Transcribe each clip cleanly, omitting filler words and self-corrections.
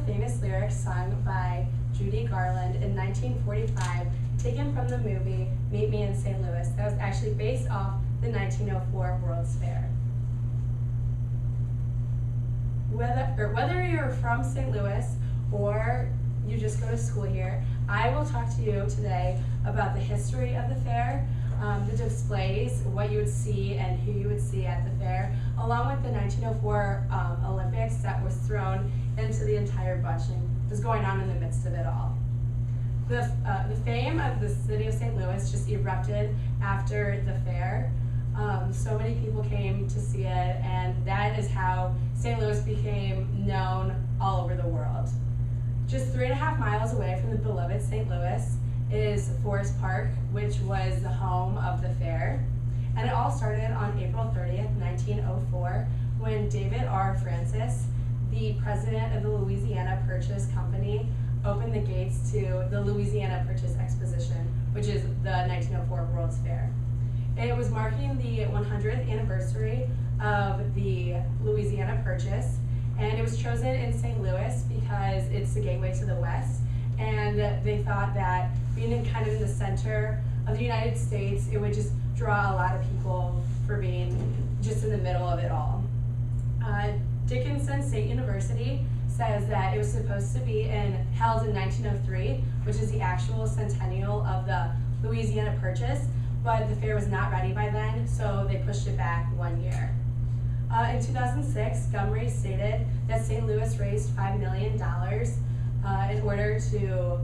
famous lyric sung by Judy Garland in 1945, taken from the movie Meet Me in St. Louis, that was actually based off the 1904 World's Fair. Whether you're from St. Louis or you just go to school here, I will talk to you today about the history of the fair, the displays, what you would see and who you would see at the fair, along with the 1904 Olympics that was thrown into the entire bunch and was going on in the midst of it all. The fame of the city of St. Louis just erupted after the fair. So many people came to see it, and that is how St. Louis became known all over the world. Just 3.5 miles away from the beloved St. Louis is Forest Park, which was the home of the fair. And it all started on April 30th, 1904, when David R. Francis, the president of the Louisiana Purchase Company, opened the gates to the Louisiana Purchase Exposition, which is the 1904 World's Fair. It was marking the 100th anniversary of the Louisiana Purchase, and it was chosen in St. Louis because it's the gateway to the West, and they thought that being in kind of in the center of the United States, it would just draw a lot of people for being just in the middle of it all. Dickinson State University says that it was supposed to be held in 1903, which is the actual centennial of the Louisiana Purchase, but the fair was not ready by then, so they pushed it back 1 year. In 2006, Montgomery stated that St. Louis raised $5 million in order to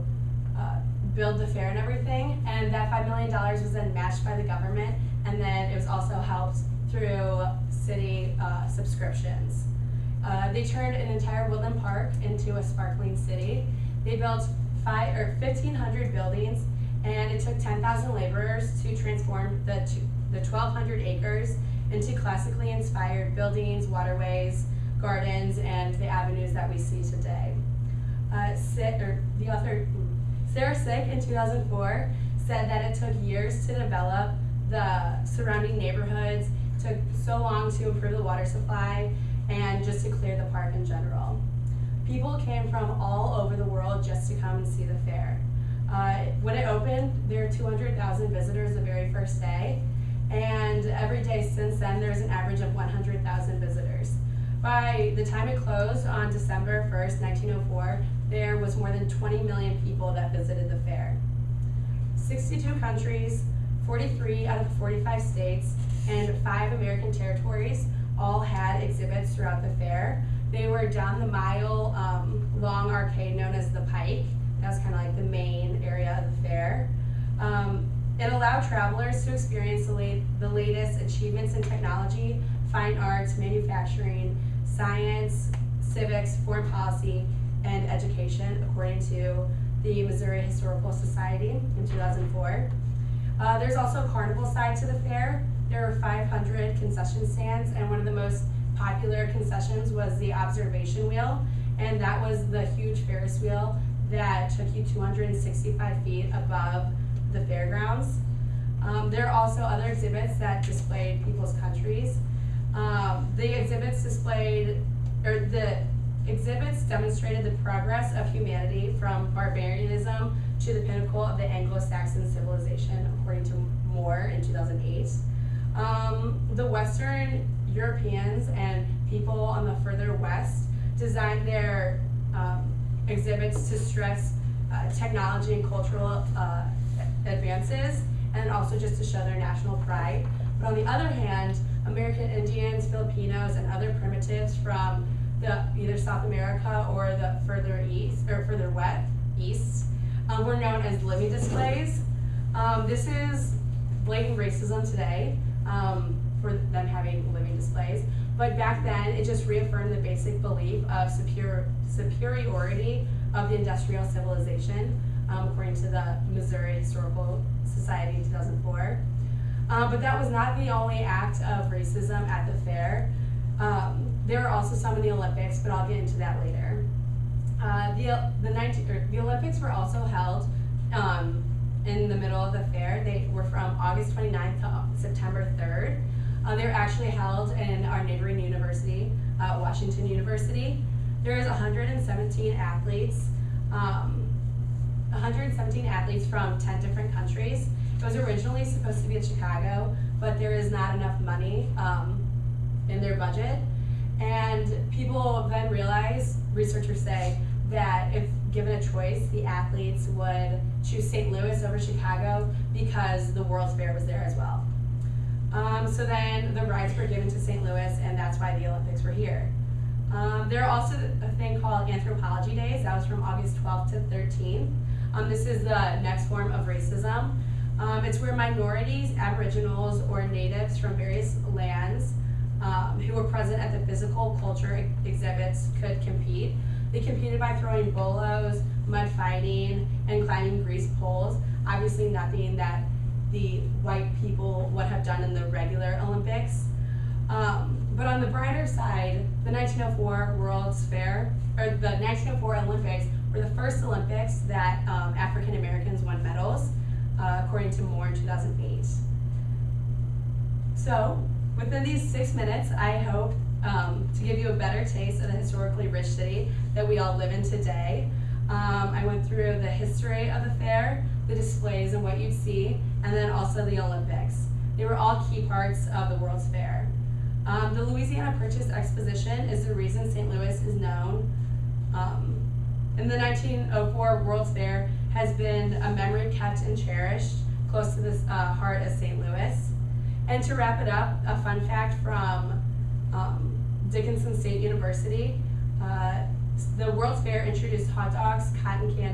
build the fair and everything, and that $5 million was then matched by the government, and then it was also helped through city subscriptions. They turned an entire woodland park into a sparkling city. They built 1,500 buildings, and it took 10,000 laborers to transform the 1,200 acres into classically inspired buildings, waterways, gardens, and the avenues that we see today. The author Sarah Sick in 2004 said that it took years to develop the surrounding neighborhoods, it took so long to improve the water supply, and just to clear the park in general. People came from all over the world just to come and see the fair. When it opened, there were 200,000 visitors the very first day, and every day since then, there's an average of 100,000 visitors. By the time it closed on December 1st, 1904, there was more than 20 million people that visited the fair. 62 countries, 43 out of 45 states, and 5 American territories all had exhibits throughout the fair. They were down the mile long arcade known as the Pike. That was kind of like the main area of the fair. It allowed travelers to experience the latest achievements in technology, fine arts, manufacturing, science, civics, foreign policy, and education, according to the Missouri Historical Society in 2004. There's also a carnival side to the fair. There were 500 concession stands, and one of the most popular concessions was the observation wheel, and that was the huge Ferris wheel that took you 265 feet above the fairgrounds. There are also other exhibits that displayed people's countries. The exhibits demonstrated the progress of humanity from barbarianism to the pinnacle of the Anglo-Saxon civilization, according to Moore in 2008. The Western Europeans and people on the further west designed their exhibits to stress technology and cultural advances, and also just to show their national pride. But on the other hand, American Indians, Filipinos, and other primitives from either South America or the further east or further east were known as living displays. This is blatant racism today for them having living displays, but back then it just reaffirmed the basic belief of superiority of the industrial civilization, according to the Missouri Historical Society in 2004. But that was not the only act of racism at the fair. There were also some in the Olympics, but I'll get into that later. The Olympics were also held in the middle of the fair. They were from August 29th to September 3rd. They were actually held in our neighboring university, Washington University. There is 117 athletes, 117 athletes from 10 different countries. It was originally supposed to be in Chicago, but there is not enough money in their budget. And people then realize, researchers say, that if given a choice, the athletes would choose St. Louis over Chicago because the World's Fair was there as well. So then the rights were given to St. Louis, and that's why the Olympics were here. There are also a thing called Anthropology Days. That was from August 12th to 13th. This is the next form of racism. It's where minorities, aboriginals, or natives from various lands who were present at the physical culture exhibits could compete. They competed by throwing bolos, mud fighting, and climbing grease poles. Obviously nothing that the white people would have done in the regular Olympics. But on the brighter side, the 1904 World's Fair, or the 1904 Olympics were the first Olympics that African Americans won medals, according to Moore in 2008. So, within these 6 minutes, I hope to give you a better taste of the historically rich city that we all live in today. I went through the history of the fair, the displays and what you'd see, and then also the Olympics. They were all key parts of the World's Fair. The Louisiana Purchase Exposition is the reason St. Louis is known. In the 1904 World's Fair has been a memory kept and cherished close to the heart of St. Louis. And to wrap it up, a fun fact from Dickinson State University. The World's Fair introduced hot dogs, cotton candy,